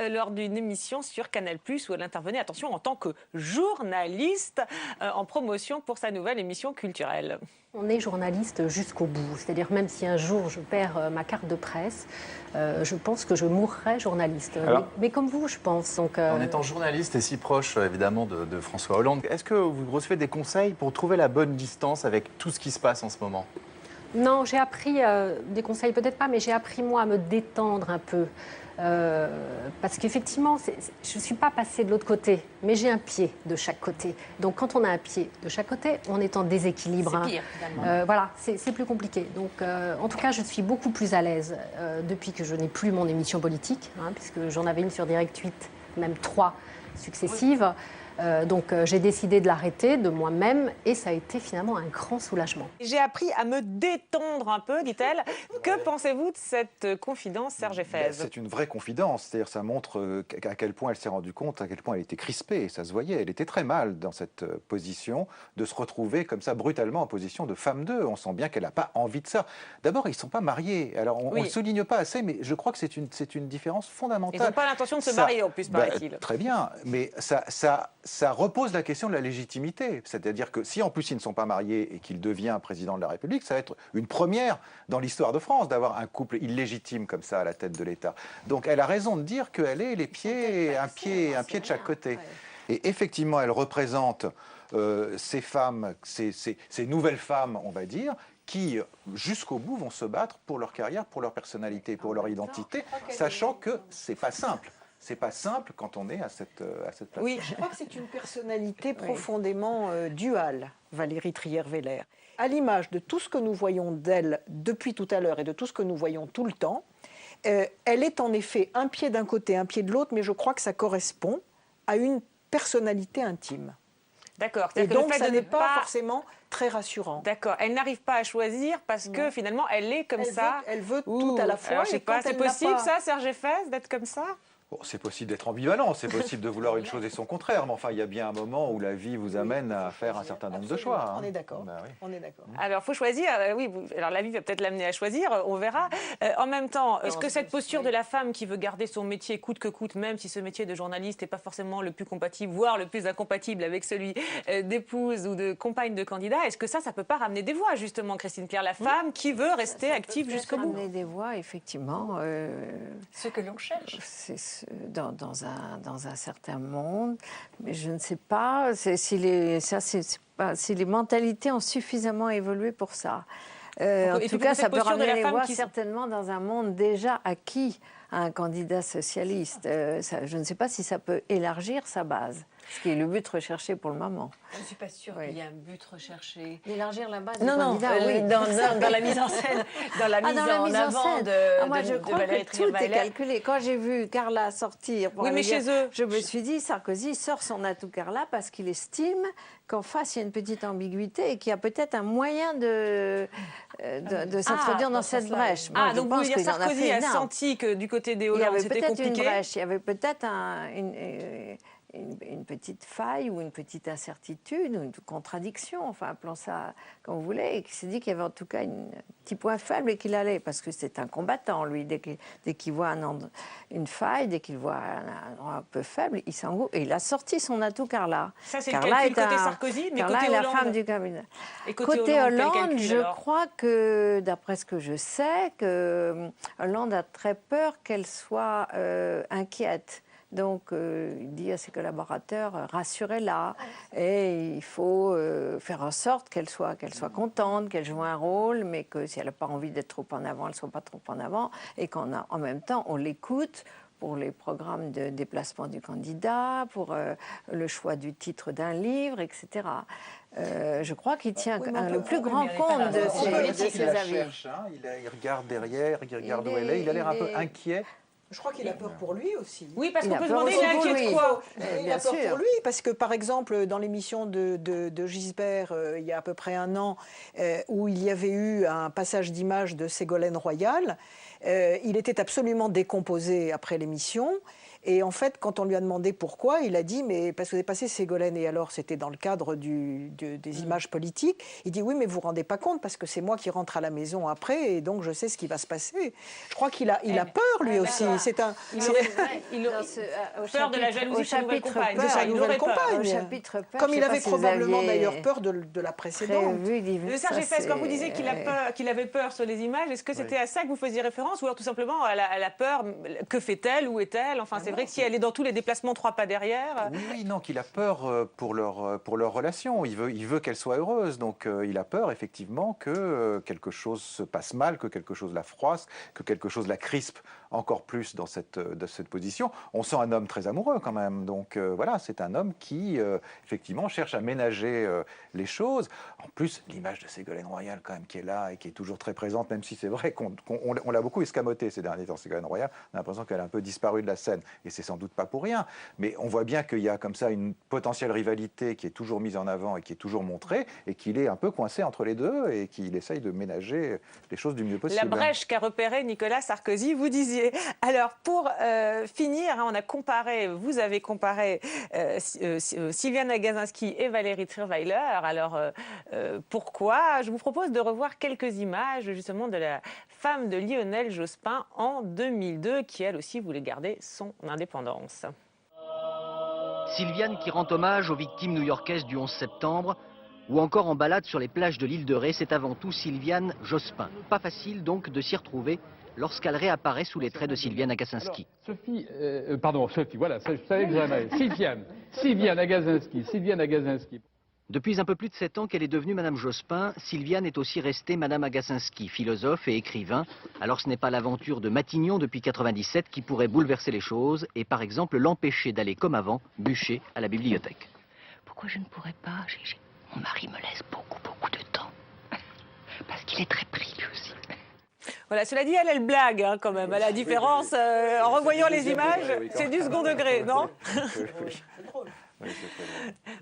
lors d'une émission sur Canal+, où elle intervenait, attention, en tant que journaliste en promotion pour sa nouvelle émission culturelle. On est journaliste jusqu'au bout, c'est-à-dire même si un jour je perds ma carte de presse, je pense que je mourrai journaliste. Mais comme vous, je pense. Donc, En étant journaliste et si proche, évidemment, de François Hollande, est-ce que vous recevez des conseils pour trouver la bonne distance avec tout ce qui se passe en ce moment? Non, j'ai appris, des conseils peut-être pas, mais j'ai appris moi à me détendre un peu. Parce qu'effectivement, je ne suis pas passée de l'autre côté, mais j'ai un pied de chaque côté. Donc quand on a un pied de chaque côté, on est en déséquilibre. C'est pire, finalement. Voilà, c'est plus compliqué. Donc en tout cas, je suis beaucoup plus à l'aise depuis que je n'ai plus mon émission politique, puisque j'en avais une sur Direct 8, même 3 successives. Donc j'ai décidé de l'arrêter de moi-même et ça a été finalement un grand soulagement. J'ai appris à me détendre un peu, dit-elle. Que pensez-vous de cette confidence, Serge Fès? C'est une vraie confidence, c'est-à-dire ça montre à quel point elle s'est rendue compte, à quel point elle était crispée, ça se voyait, elle était très mal dans cette position de se retrouver comme ça brutalement en position de femme d'eux. On sent bien qu'elle n'a pas envie de ça. D'abord, ils ne sont pas mariés, alors on ne le souligne pas assez, mais je crois que c'est une différence fondamentale. Ils n'ont pas l'intention de se marier en plus, paraît-il. Très bien, mais ça repose la question de la légitimité. C'est-à-dire que si en plus ils ne sont pas mariés et qu'il devient président de la République, ça va être une première dans l'histoire de France d'avoir un couple illégitime comme ça à la tête de l'État. Donc elle a raison de dire qu'elle est un pied de chaque côté. Et effectivement, elle représente ces femmes, ces nouvelles femmes, on va dire, qui, jusqu'au bout, vont se battre pour leur carrière, pour leur personnalité, pour leur identité, sachant que c'est pas simple. C'est pas simple quand on est à cette place. Oui, je crois que c'est une personnalité profondément duale, Valérie Trierweiler. À l'image de tout ce que nous voyons d'elle depuis tout à l'heure et de tout ce que nous voyons tout le temps, elle est en effet un pied d'un côté, un pied de l'autre, mais je crois que ça correspond à une personnalité intime. D'accord. Et donc, ça n'est pas forcément très rassurant. D'accord. Elle n'arrive pas à choisir parce que finalement, elle est comme ça. Elle veut tout à la fois. Alors, je sais pas, c'est possible ça, Serge Fès, d'être comme ça? Bon, c'est possible d'être ambivalent, c'est possible de vouloir une chose et son contraire, mais enfin, il y a bien un moment où la vie vous amène à faire un certain nombre de choix. On est d'accord. Ben, oui. On est d'accord. Alors, il faut choisir. Oui, alors la vie va peut-être l'amener à choisir, on verra. En même temps, est-ce que cette posture de la femme qui veut garder son métier coûte que coûte, même si ce métier de journaliste n'est pas forcément le plus compatible, voire le plus incompatible avec celui d'épouse ou de compagne de candidat, est-ce que ça peut pas ramener des voix, justement, Christine Claire, la femme qui veut rester active jusqu'au bout? Ramener des voix, effectivement. Ce que l'on cherche. Dans un certain monde, mais je ne sais pas si les mentalités ont suffisamment évolué pour ça. En tout cas, ça peut ramener les voix certainement dans un monde déjà acquis à un candidat socialiste. Je ne sais pas si ça peut élargir sa base. Ce qui est le but recherché pour le moment. Je ne suis pas sûre qu'il y ait un but recherché. Élargir la base non, des candidats, oui. dans la mise en scène, dans la mise en avant moi, je crois Valérie que tout est Trierweiler. calculé. Quand j'ai vu Carla sortir pour aller chez eux, je me suis dit, Sarkozy sort son atout Carla parce qu'il estime qu'en face, il y a une petite ambiguïté et qu'il y a peut-être un moyen de s'introduire dans cette brèche. Bon, donc vous voulez dire Sarkozy a senti que du côté des Hollande, c'était compliqué. Il y avait peut-être une petite faille ou une petite incertitude ou une contradiction, enfin appelons ça comme vous voulez, et qui s'est dit qu'il y avait en tout cas un petit point faible et qu'il allait, parce que c'est un combattant lui, dès qu'il voit une faille, dès qu'il voit un endroit un peu faible, il s'engouffre et il a sorti son atout Carla. Ça c'est le calcul côté Sarkozy, mais Carla côté est Hollande. la femme du cabinet. Et côté Hollande, je crois que, d'après ce que je sais, que Hollande a très peur qu'elle soit inquiète. Donc, il dit à ses collaborateurs, rassurez-la, et il faut faire en sorte qu'elle soit contente, qu'elle joue un rôle, mais que si elle n'a pas envie d'être trop en avant, elle ne soit pas trop en avant, et qu'en même temps, on l'écoute pour les programmes de déplacement du candidat, pour le choix du titre d'un livre, etc. Je crois qu'il tient le plus grand compte de ses avis. Il regarde derrière, il regarde où elle est, il a l'air un peu inquiet. Je crois qu'il a peur pour lui aussi. Oui, parce qu'on peut se demander, il est inquiet de quoi? Il a peur pour lui, parce que par exemple, dans l'émission de Gisbert, il y a à peu près un an, où il y avait eu un passage d'image de Ségolène Royal, il était absolument décomposé après l'émission. Et en fait, quand on lui a demandé pourquoi, il a dit, mais parce que vous avez passé Ségolène, et alors c'était dans le cadre des images politiques. Il dit, oui, mais vous ne vous rendez pas compte, parce que c'est moi qui rentre à la maison après, et donc je sais ce qui va se passer. Je crois qu'il a peur, lui aussi. C'est un... Il aurait peur de la jalousie de sa nouvelle compagne. De sa nouvelle compagne. Comme il avait probablement d'ailleurs peur de la précédente. Serge Effès, quand vous disiez qu'il avait peur sur les images, est-ce que c'était à ça que vous faisiez référence, ou alors tout simplement à la peur, que fait-elle, où est-elle? Enfin, c'est vrai que si elle est dans tous les déplacements 3 pas derrière... Oui, non, qu'il a peur pour leur relation. Il veut qu'elle soit heureuse. Donc il a peur, effectivement, que quelque chose se passe mal, que quelque chose la froisse, que quelque chose la crispe encore plus dans cette position. On sent un homme très amoureux, quand même. Donc voilà, c'est un homme qui, effectivement, cherche à ménager les choses. En plus, l'image de Ségolène Royal, quand même, qui est là et qui est toujours très présente, même si c'est vrai qu'on l'a beaucoup escamoté ces derniers temps, Ségolène Royal. On a l'impression qu'elle a un peu disparu de la scène. Et c'est sans doute pas pour rien, mais on voit bien qu'il y a comme ça une potentielle rivalité qui est toujours mise en avant et qui est toujours montrée, et qu'il est un peu coincé entre les deux et qu'il essaye de ménager les choses du mieux possible. La brèche qu'a repérée Nicolas Sarkozy, vous disiez. Alors, pour finir, vous avez comparé Sylviane Agacinski et Valérie Trierweiler. Alors, pourquoi? Je vous propose de revoir quelques images, justement, de la femme de Lionel Jospin en 2002, qui, elle aussi, voulait garder son indépendance. Sylviane qui rend hommage aux victimes new-yorkaises du 11 septembre, ou encore en balade sur les plages de l'île de Ré, c'est avant tout Sylviane Jospin. Pas facile donc de s'y retrouver lorsqu'elle réapparaît sous les traits de Sylviane Agacinski. Sophie, voilà, je savais que j'en avais. Sylviane Agacinski. Depuis un peu plus de 7 ans qu'elle est devenue Madame Jospin, Sylviane est aussi restée Madame Agacinski, philosophe et écrivain. Alors ce n'est pas l'aventure de Matignon depuis 97 qui pourrait bouleverser les choses et par exemple l'empêcher d'aller comme avant bûcher à la bibliothèque. Pourquoi je ne pourrais pas? Mon mari me laisse beaucoup de temps. Parce qu'il est très pris lui aussi. Voilà, cela dit, elle blague hein, quand même. À la différence, en revoyant les images, c'est du second degré, non?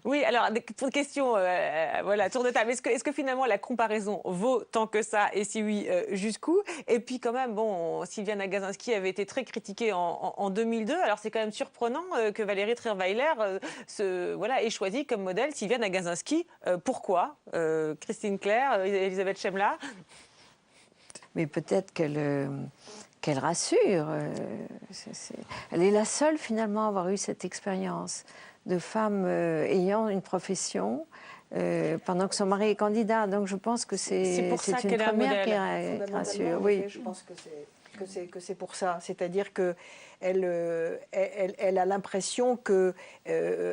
Oui, alors, question, voilà, tour de table. Est-ce que finalement la comparaison vaut tant que ça? Et si oui, jusqu'où? Et puis quand même, bon, Sylviane Agacinski avait été très critiquée en 2002. Alors c'est quand même surprenant que Valérie Trierweiler ait choisi comme modèle Sylviane Agacinski. Pourquoi? Christine Claire, Elisabeth Chemla? Mais peut-être qu'elle rassure. Elle est la seule finalement à avoir eu cette expérience de femme ayant une profession pendant que son mari est candidat. Donc je pense que c'est une première qui rassure. Oui. Je pense que c'est... que c'est pour ça. C'est-à-dire que elle a l'impression que,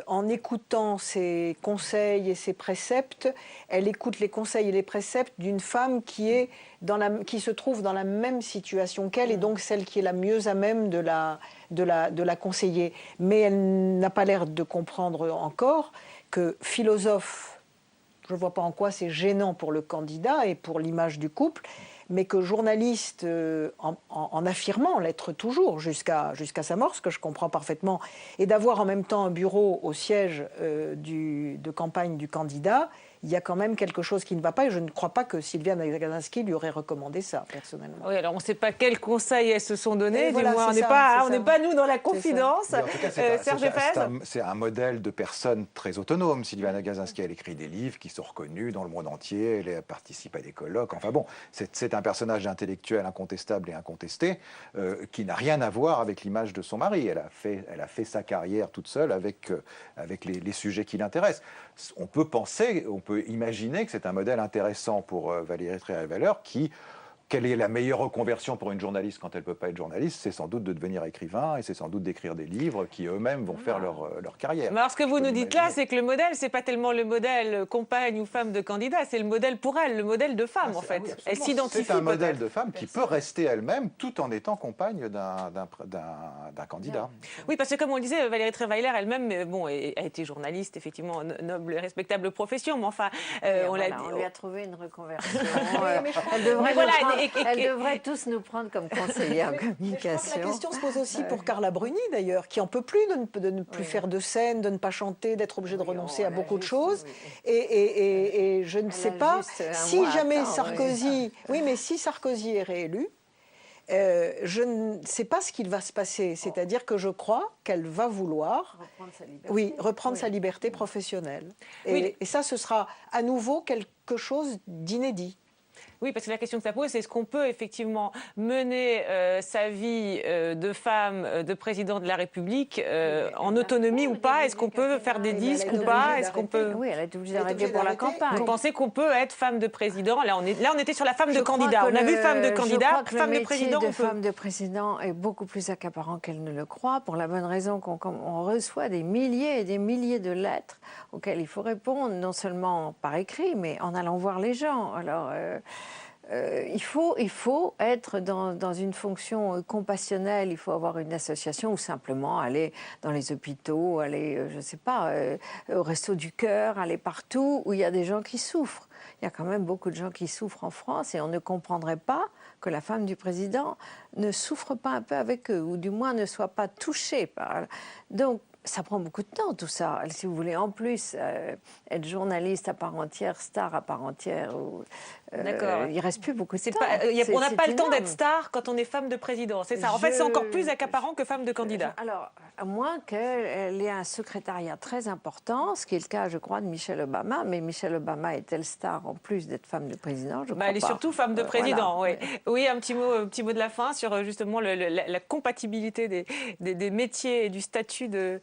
en écoutant ses conseils et ses préceptes, elle écoute les conseils et les préceptes d'une femme qui se trouve dans la même situation qu'elle, et donc celle qui est la mieux à même de la conseiller. Mais elle n'a pas l'air de comprendre encore que philosophe, je ne vois pas en quoi c'est gênant pour le candidat et pour l'image du couple, mais que journaliste, en affirmant l'être toujours jusqu'à sa mort, ce que je comprends parfaitement, et d'avoir en même temps un bureau au siège de campagne du candidat, il y a quand même quelque chose qui ne va pas, et je ne crois pas que Sylviane Agacinski lui aurait recommandé ça, personnellement. Oui, alors on ne sait pas quels conseils elles se sont donnés, voilà, du moins on n'est pas nous dans la confidence. En tout cas, c'est un modèle de personne très autonome. Sylviane Agacinski, elle écrit des livres qui sont reconnus dans le monde entier, elle participe à des colloques, enfin bon, c'est un personnage intellectuel incontestable et incontesté qui n'a rien à voir avec l'image de son mari. Elle a fait sa carrière toute seule avec les sujets qui l'intéressent. On peut imaginer que c'est un modèle intéressant pour Valérie Trierweiler quelle est la meilleure reconversion pour une journaliste quand elle ne peut pas être journaliste? C'est sans doute de devenir écrivain et c'est sans doute d'écrire des livres qui eux-mêmes vont faire leur carrière. Mais alors ce que vous nous dites là, c'est que le modèle, ce n'est pas tellement le modèle compagne ou femme de candidat, c'est le modèle pour elle, le modèle de femme en fait. Oui, elle s'identifie. C'est un modèle de femme qui peut rester elle-même tout en étant compagne d'un candidat. Oui, parce que comme on le disait, Valérie Trierweiler elle-même a été journaliste, effectivement, noble et respectable profession, mais enfin... on lui a trouvé une reconversion. Elle devrait tous nous prendre comme conseillère en communication. La question se pose aussi pour Carla Bruni, d'ailleurs, qui n'en peut plus de ne plus faire de scène, de ne pas chanter, d'être obligée de renoncer à beaucoup de choses. Et je ne sais pas si jamais Sarkozy... Oui, mais si Sarkozy est réélu, je ne sais pas ce qu'il va se passer. C'est-à-dire que je crois qu'elle va vouloir reprendre sa liberté professionnelle. Et ça, ce sera à nouveau quelque chose d'inédit. Oui, parce que la question que ça pose, c'est est-ce qu'on peut effectivement mener sa vie de femme, de président de la République en autonomie ou pas? Est-ce qu'on peut faire des disques ou pas? Est-ce qu'on peut... Oui, elle est obligée d'arrêter pour la campagne. Vous pensez qu'on peut être femme de président? Là, on était sur la femme de candidat. On a vu femme de candidat, femme de président. Le métier de femme de président est beaucoup plus accaparant qu'elle ne le croit, pour la bonne raison qu'on reçoit des milliers et des milliers de lettres auxquelles il faut répondre, non seulement par écrit, mais en allant voir les gens. Alors... il faut être dans une fonction compassionnelle, il faut avoir une association ou simplement aller dans les hôpitaux, aller, je ne sais pas, au Resto du Cœur, aller partout où il y a des gens qui souffrent. Il y a quand même beaucoup de gens qui souffrent en France et on ne comprendrait pas que la femme du président ne souffre pas un peu avec eux, ou du moins ne soit pas touchée par... Donc, ça prend beaucoup de temps, tout ça. Si vous voulez, en plus, être journaliste à part entière, star à part entière, il ne reste plus beaucoup de temps. On n'a pas le temps d'être star quand on est femme de président, c'est ça. En fait, c'est encore plus accaparant que femme de candidat. Alors, à moins qu'elle ait un secrétariat très important, ce qui est le cas, je crois, de Michelle Obama. Mais Michelle Obama est-elle star en plus d'être femme de président? Je crois elle est pas. surtout femme de président, voilà. Oui, un petit mot de la fin sur justement la compatibilité des métiers et du statut de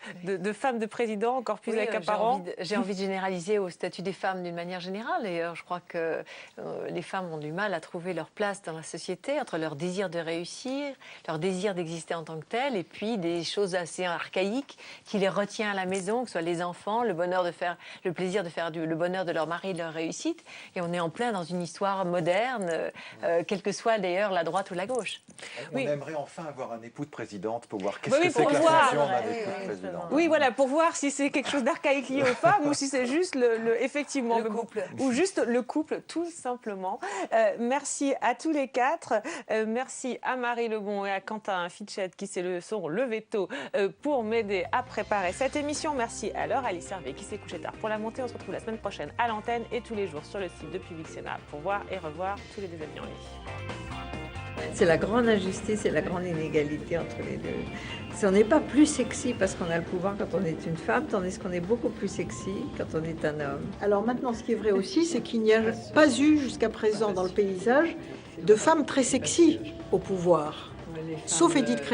femme de président encore plus accaparant. J'ai envie de généraliser au statut des femmes d'une manière générale. Et je crois que les femmes ont du mal à trouver leur place dans la société entre leur désir de réussir, leur désir d'exister en tant que telles, et puis des choses assez archaïques qui les retient à la maison, que ce soit les enfants, le plaisir de faire le bonheur de leur mari, de leur réussite. Et on est en plein dans une histoire moderne, quelle que soit d'ailleurs la droite ou la gauche. On aimerait enfin avoir un époux de présidente pour voir qu'est-ce que c'est que la fonction d'un époux de président. Oui, voilà, pour voir si c'est quelque chose d'archaïque lié aux femmes ou si c'est juste effectivement le couple. Ou juste le couple, tout simplement. Merci à tous les quatre. Merci à Marie Lebon et à Quentin Fichet qui sont levés tôt pour m'aider à préparer cette émission. Merci à Laure Alice Hervé qui s'est couchée tard pour la montée. On se retrouve la semaine prochaine à l'antenne et tous les jours sur le site de Public Sénat pour voir et revoir tous les désamis en ligne. C'est la grande injustice et la grande inégalité entre les deux. On n'est pas plus sexy parce qu'on a le pouvoir quand on est une femme, tandis qu'on est beaucoup plus sexy quand on est un homme. Alors maintenant, ce qui est vrai aussi, c'est qu'il n'y a pas eu jusqu'à présent dans le paysage de femmes très sexy au pouvoir, sauf Edith Cresson.